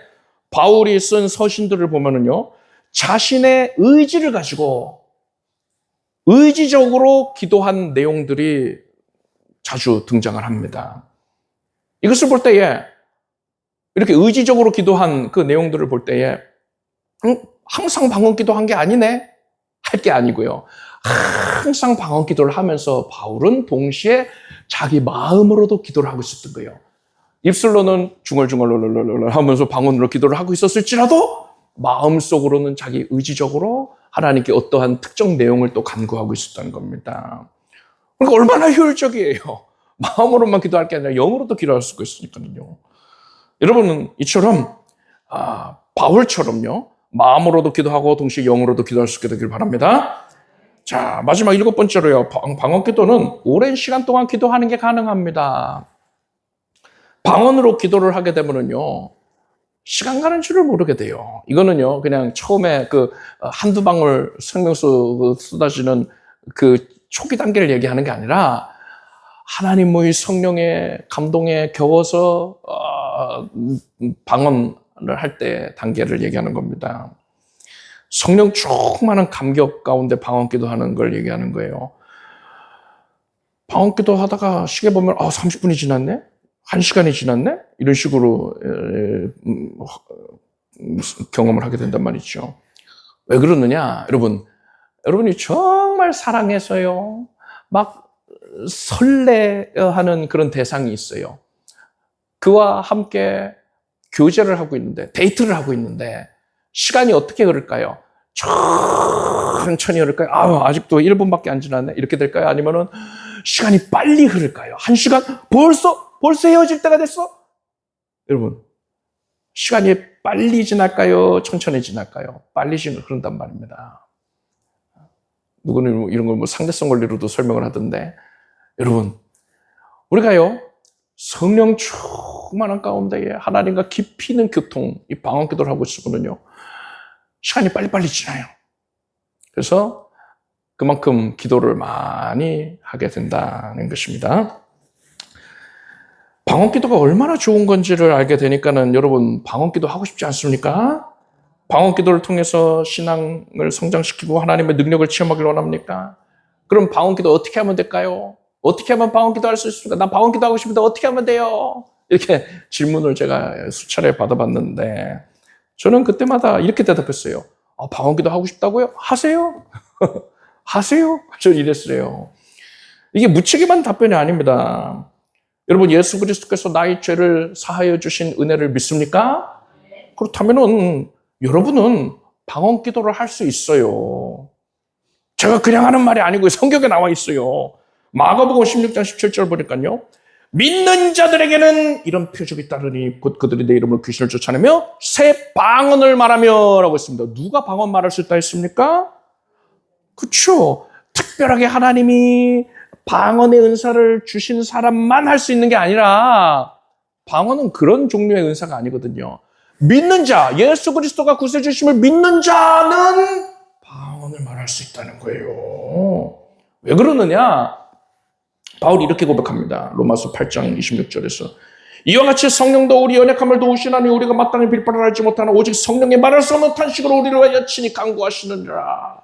바울이 쓴 서신들을 보면은요, 자신의 의지를 가지고 의지적으로 기도한 내용들이 자주 등장을 합니다. 이것을 볼 때에, 이렇게 의지적으로 기도한 그 내용들을 볼 때에 항상 방언 기도한 게 아니네 할 게 아니고요. 항상 방언 기도를 하면서 바울은 동시에 자기 마음으로도 기도를 하고 있었던 거예요. 입술로는 중얼중얼 하면서 방언으로 기도를 하고 있었을지라도 마음속으로는 자기 의지적으로 하나님께 어떠한 특정 내용을 또 간구하고 있었던 겁니다. 그러니까 얼마나 효율적이에요. 마음으로만 기도할 게 아니라 영으로도 기도할 수가 있으니까요. 여러분은 이처럼 바울처럼요, 마음으로도 기도하고 동시에 영으로도 기도할 수 있게 되길 바랍니다. 자, 마지막 일곱 번째로요, 방언 기도는 오랜 시간 동안 기도하는 게 가능합니다. 방언으로 기도를 하게 되면은요, 시간 가는 줄을 모르게 돼요. 이거는요, 그냥 처음에 한두 방울 생명수 쏟아지는 그 초기 단계를 얘기하는 게 아니라 하나님의 성령의 감동에 겨워서 방언을 할 때 단계를 얘기하는 겁니다. 성령 충만한 감격 가운데 방언 기도하는 걸 얘기하는 거예요. 방언 기도하다가 시계 보면 30분이 지났네? 1시간이 지났네? 이런 식으로 경험을 하게 된단 말이죠. 왜 그러느냐? 여러분이 정말 사랑해서요. 막 설레하는 그런 대상이 있어요. 그와 함께 교제를 하고 있는데, 데이트를 하고 있는데 시간이 어떻게 흐를까요? 천천히 흐를까요? 아직도 1분밖에 안 지났네? 이렇게 될까요? 아니면은 시간이 빨리 흐를까요? 1시간? 벌써 헤어질 때가 됐어? 여러분, 시간이 빨리 지날까요? 천천히 지날까요? 빨리 흐른단 말입니다. 누구는 이런 걸 상대성 원리로도 설명을 하던데, 여러분, 우리가요, 성령 충만한 가운데에 하나님과 깊이 있는 교통, 이 방언 기도를 하고 있으면요, 시간이 빨리빨리 지나요. 그래서 그만큼 기도를 많이 하게 된다는 것입니다. 방언 기도가 얼마나 좋은 건지를 알게 되니까는 여러분, 방언 기도 하고 싶지 않습니까? 방언 기도를 통해서 신앙을 성장시키고 하나님의 능력을 체험하기를 원합니까? 그럼 방언 기도 어떻게 하면 될까요? 어떻게 하면 방언 기도할 수 있습니까? 나 방언 기도하고 싶은데 어떻게 하면 돼요? 이렇게 질문을 제가 수차례 받아봤는데 저는 그때마다 이렇게 대답했어요. 방언 기도 하고 싶다고요? 하세요. 하세요. 저는 이랬어요. 이게 무책임한 답변이 아닙니다. 여러분, 예수 그리스도께서 나의 죄를 사하여 주신 은혜를 믿습니까? 그렇다면은 여러분은 방언 기도를 할 수 있어요. 제가 그냥 하는 말이 아니고 성경에 나와 있어요. 마가복음 16장 17절 보니까요. 믿는 자들에게는 이런 표적이 따르니 곧 그들이 내 이름으로 귀신을 쫓아내며 새 방언을 말하며 라고 했습니다. 누가 방언 말할 수 있다 했습니까? 그렇죠. 특별하게 하나님이 방언의 은사를 주신 사람만 할 수 있는 게 아니라 방언은 그런 종류의 은사가 아니거든요. 믿는 자, 예수 그리스도가 구세주 주심을 믿는 자는 방언을 말할 수 있다는 거예요. 왜 그러느냐? 바울이 이렇게 고백합니다. 로마서 8장 26절에서 이와 같이 성령도 우리 연약함을 도우시나니 우리가 마땅히 빌바를 알지 못하나 오직 성령의 말할 수 없는 탄식으로 우리를 위하여 친히 간구하시느니라.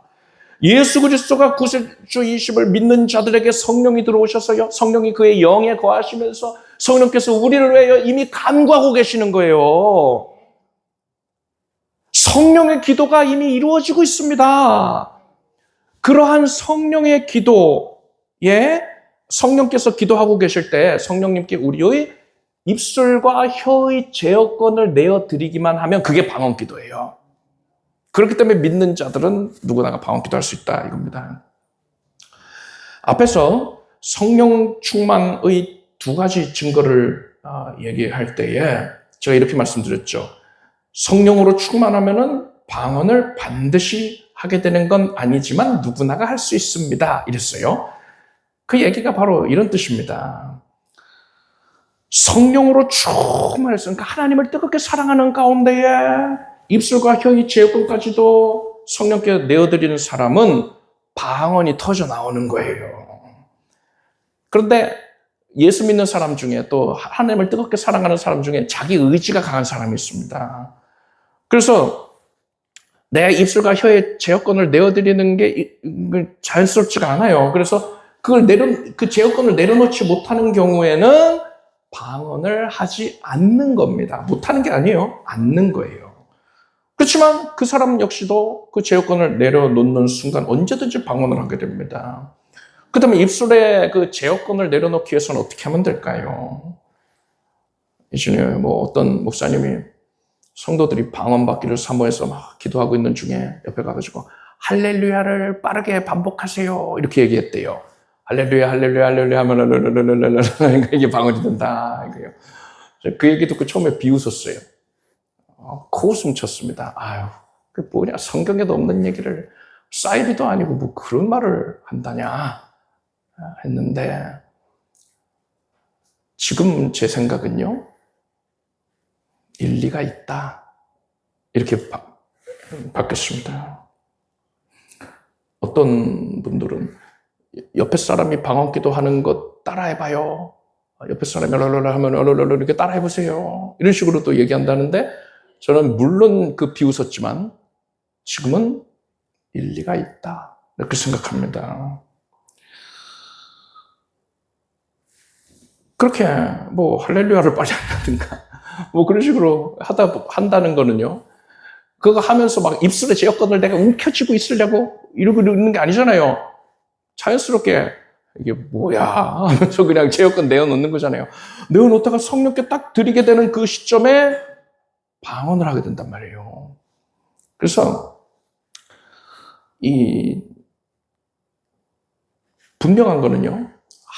예수 그리스도가 구세주이심을 믿는 자들에게 성령이 들어오셔서요. 성령이 그의 영에 거하시면서 성령께서 우리를 위하여 이미 간구하고 계시는 거예요. 성령의 기도가 이미 이루어지고 있습니다. 그러한 성령의 기도에 성령께서 기도하고 계실 때 성령님께 우리의 입술과 혀의 제어권을 내어드리기만 하면 그게 방언 기도예요. 그렇기 때문에 믿는 자들은 누구나 방언 기도할 수 있다 이겁니다. 앞에서 성령 충만의 두 가지 증거를 얘기할 때에 제가 이렇게 말씀드렸죠. 성령으로 충만하면은 방언을 반드시 하게 되는 건 아니지만 누구나가 할 수 있습니다. 이랬어요. 그 얘기가 바로 이런 뜻입니다. 성령으로 충만해서 그러니까 하나님을 뜨겁게 사랑하는 가운데에 입술과 혀의 제어권까지도 성령께 내어드리는 사람은 방언이 터져 나오는 거예요. 그런데 예수 믿는 사람 중에 또 하나님을 뜨겁게 사랑하는 사람 중에 자기 의지가 강한 사람이 있습니다. 그래서 내 입술과 혀의 제어권을 내어드리는 게 자연스럽지가 않아요. 그래서 그 제어권을 내려놓지 못하는 경우에는 방언을 하지 않는 겁니다. 못하는 게 아니에요. 않는 거예요. 그렇지만 그 사람 역시도 그 제어권을 내려놓는 순간 언제든지 방언을 하게 됩니다. 그 다음에 입술에 그 제어권을 내려놓기 위해서는 어떻게 하면 될까요? 예전에 어떤 목사님이 성도들이 방언 받기를 사모해서 막 기도하고 있는 중에 옆에 가가지고 할렐루야를 빠르게 반복하세요. 이렇게 얘기했대요. 할렐루야, 할렐루야, 할렐루야 하면 이게 방언이 된다. 이거예요. 그 얘기 듣고 처음에 비웃었어요. 코웃음 쳤습니다. 그게 뭐냐. 성경에도 없는 얘기를 사이비도 아니고 뭐 그런 말을 한다냐 했는데 지금 제 생각은요. 일리가 있다. 이렇게 바뀌었습니다. 어떤 분들은 옆에 사람이 방언기도 하는 것 따라해봐요. 옆에 사람이 랄랄라 하면 랄랄라 이렇게 따라해보세요. 이런 식으로 또 얘기한다는데 저는 물론 그 비웃었지만 지금은 일리가 있다. 이렇게 생각합니다. 그렇게 뭐 할렐루야를 빨리 한다든가 뭐 그런 식으로 한다는 거는요. 그거 하면서 막 입술에 제어권을 내가 움켜쥐고 있으려고 이러고 있는 게 아니잖아요. 자연스럽게 이게 뭐야 하면서 그냥 제어권 내어놓는 거잖아요. 내어놓다가 성령께 딱 드리게 되는 그 시점에 방언을 하게 된단 말이에요. 그래서 이 분명한 거는요.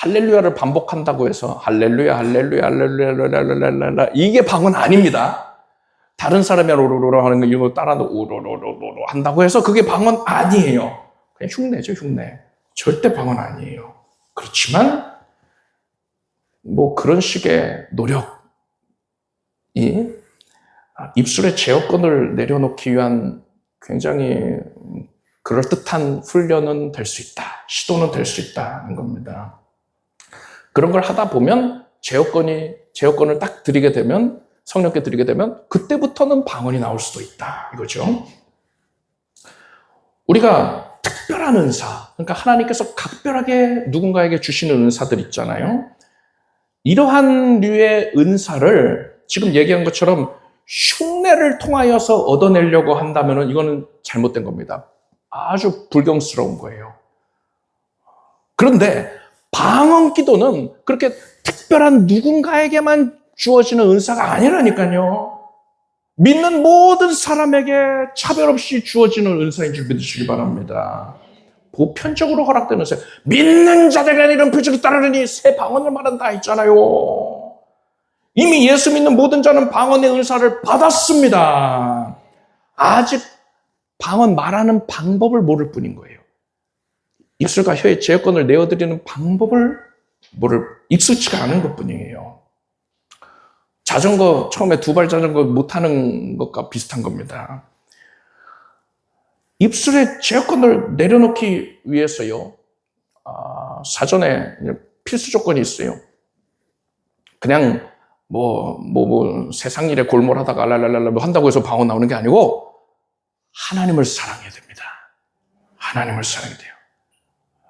할렐루야를 반복한다고 해서 할렐루야 할렐루야 할렐루야 할렐루야 이게 방언 아닙니다. 다른 사람이 로로로로 하는 거 이거 따라 오로로로로 한다고 해서 그게 방언 아니에요. 그냥 흉내죠, 흉내. 절대 방언 아니에요. 그렇지만 뭐 그런 식의 노력이 입술에 제어권을 내려놓기 위한 굉장히 그럴듯한 훈련은 될 수 있다. 시도는 될 수 있다는 겁니다. 그런 걸 하다 보면 제어권을 딱 드리게 되면 성령께 드리게 되면 그때부터는 방언이 나올 수도 있다. 이거죠. 우리가 특별한 은사, 그러니까 하나님께서 각별하게 누군가에게 주시는 은사들 있잖아요. 이러한 류의 은사를 지금 얘기한 것처럼 흉내를 통하여서 얻어내려고 한다면 이거는 잘못된 겁니다. 아주 불경스러운 거예요. 그런데 방언 기도는 그렇게 특별한 누군가에게만 주어지는 은사가 아니라니까요. 믿는 모든 사람에게 차별 없이 주어지는 은사인 줄 믿으시기 바랍니다. 보편적으로 허락되는 은사. 믿는 자들의 이런 표적이 따르니 새 방언을 말한다 했잖아요. 이미 예수 믿는 모든 자는 방언의 은사를 받았습니다. 아직 방언 말하는 방법을 모를 뿐인 거예요. 입술과 혀에 제어권을 내어드리는 방법을 익숙치가 않은 것뿐이에요. 자전거 처음에 두발 자전거 못하는 것과 비슷한 겁니다. 입술에 제어권을 내려놓기 위해서요. 사전에 필수 조건이 있어요. 그냥 세상 일에 골몰하다가 랄랄랄라 한다고 해서 방언 나오는 게 아니고 하나님을 사랑해야 됩니다. 하나님을 사랑해야 돼요.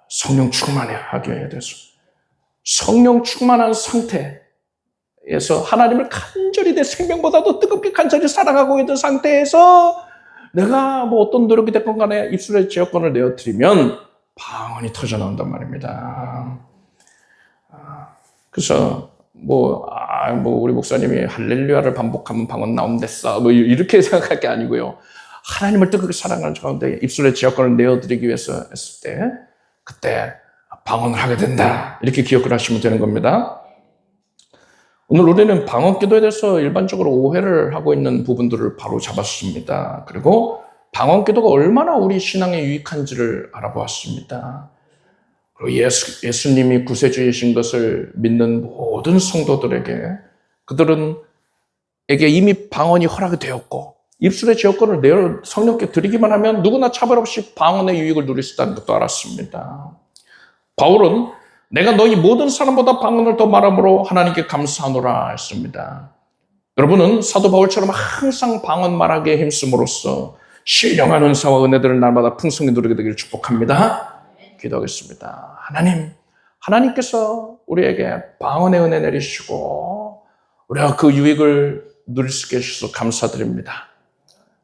성령 충만하게 해야 돼서 성령 충만한 상태에서 하나님을 간절히 내 생명보다도 뜨겁게 간절히 사랑하고 있는 상태에서 내가 어떤 노력이 됐건 간에 입술에 제어권을 내어드리면 방언이 터져나온단 말입니다. 그래서 우리 목사님이 할렐루야를 반복하면 방언 나온댔어 이렇게 생각할 게 아니고요. 하나님을 뜨겁게 사랑하는 가운데 입술에 제어권을 내어드리기 위해서 했을 때 그때 방언을 하게 된다. 이렇게 기억을 하시면 되는 겁니다. 오늘 우리는 방언 기도에 대해서 일반적으로 오해를 하고 있는 부분들을 바로 잡았습니다. 그리고 방언 기도가 얼마나 우리 신앙에 유익한지를 알아보았습니다. 그리고 예수님이 구세주이신 것을 믿는 모든 성도들에게 그들에게 이미 방언이 허락이 되었고 입술의 제어권을 성령께 드리기만 하면 누구나 차별 없이 방언의 유익을 누릴 수 있다는 것도 알았습니다. 바울은 내가 너희 모든 사람보다 방언을 더 말함으로 하나님께 감사하노라 했습니다. 여러분은 사도 바울처럼 항상 방언 말하기에 힘쓰므로써 신령한 은사와 은혜들을 날마다 풍성히 누리게 되기를 축복합니다. 기도하겠습니다. 하나님께서 우리에게 방언의 은혜 내리시고 우리가 그 유익을 누릴 수 있게 해주셔서 감사드립니다.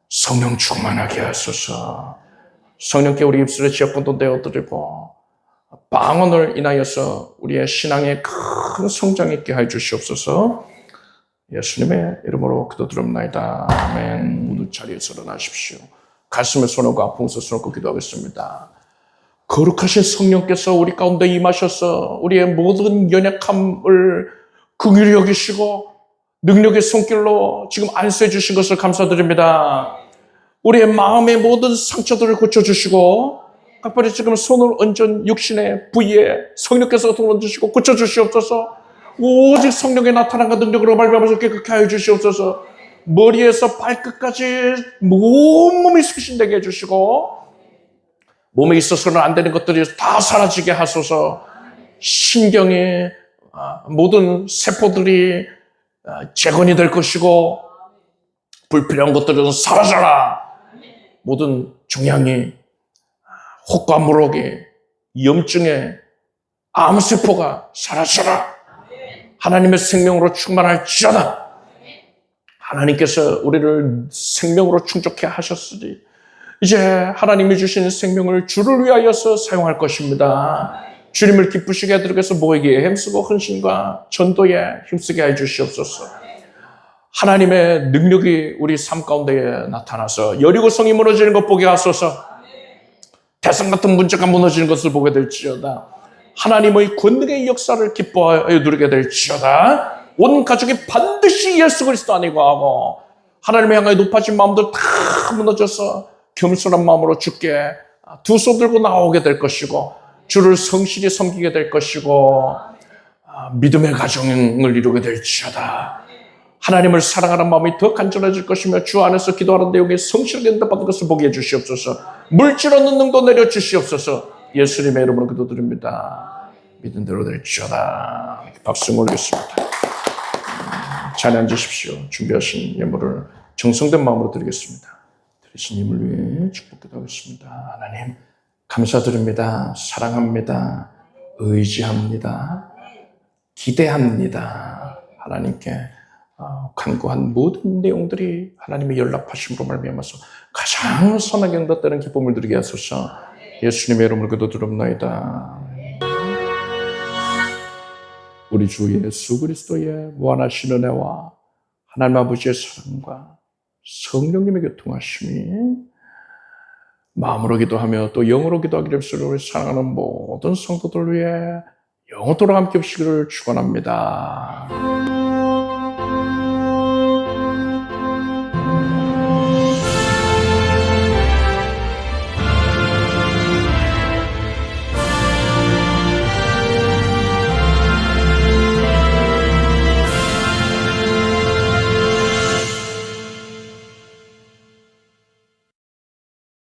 성령 충만하게 하소서. 성령께 우리 입술에 제어권도 내어드리고 방언을 인하여서 우리의 신앙에 큰 성장 있게 해 주시옵소서. 예수님의 이름으로 기도드립니다. 아멘. 모두 자리에서 일어나십시오. 가슴에 손을 얹고 아픔에서 손을 얹고 기도하겠습니다. 거룩하신 성령께서 우리 가운데 임하셔서 우리의 모든 연약함을 긍휼히 여기시고 능력의 손길로 지금 안수해 주신 것을 감사드립니다. 우리의 마음의 모든 상처들을 고쳐주시고 각별히 지금 손을 얹은 육신의 부위에 성령께서 손을 얹으시고 고쳐주시옵소서. 오직 성령의 나타남과 능력으로 말미암아서 깨끗게 하여 주시옵소서. 머리에서 발끝까지 온몸이 수신되게 해주시고 몸에 있어서는 안 되는 것들이 다 사라지게 하소서. 신경의 모든 세포들이 재건이 될 것이고 불필요한 것들은 사라져라. 모든 종양이, 혹과 무록이, 염증의 암세포가 사라져라. 하나님의 생명으로 충만할지어다. 하나님께서 우리를 생명으로 충족해 하셨으니 이제 하나님이 주신 생명을 주를 위하여서 사용할 것입니다. 주님을 기쁘시게 하도록 해서 모이기에 힘쓰고 헌신과 전도에 힘쓰게 해 주시옵소서. 하나님의 능력이 우리 삶 가운데에 나타나서 여리고성이 무너지는 것 보게 하소서. 대성 같은 문제가 무너지는 것을 보게 될지어다. 하나님의 권능의 역사를 기뻐하여 누리게 될지어다. 온 가족이 반드시 예수 그리스도 안이고 하고 하나님을 향하여 높아진 마음들 다 무너져서 겸손한 마음으로 주께 두 손 들고 나오게 될 것이고 주를 성실히 섬기게 될 것이고 믿음의 가정을 이루게 될지어다. 하나님을 사랑하는 마음이 더 간절해질 것이며 주 안에서 기도하는 내용에 성실하게 응답받는 것을 보게 해주시옵소서. 물질 얻는 능도 내려주시옵소서. 예수님의 이름으로 기도드립니다. 믿은 대로 될지어다. 박수 올리겠습니다. 자리에 앉으십시오. 준비하신 예물을 정성된 마음으로 드리겠습니다. 드리신 힘을 위해 축복기도 하겠습니다. 하나님 감사드립니다. 사랑합니다. 의지합니다. 기대합니다. 하나님께 간구한 모든 내용들이 하나님의 연락하심으로 말미암아서 가장 선하게 응답되는 기쁨을 누리게 하소서. 예수님의 이름으로 기도드립니다. 우리 주 예수 그리스도의 무한하신 은혜와 하나님 아버지의 사랑과 성령님의 교통하심이 마음으로 기도하며 또 영으로 기도하기를 입술로 사랑하는 모든 성도들 위해 영원토록 함께 없시기를 축원합니다.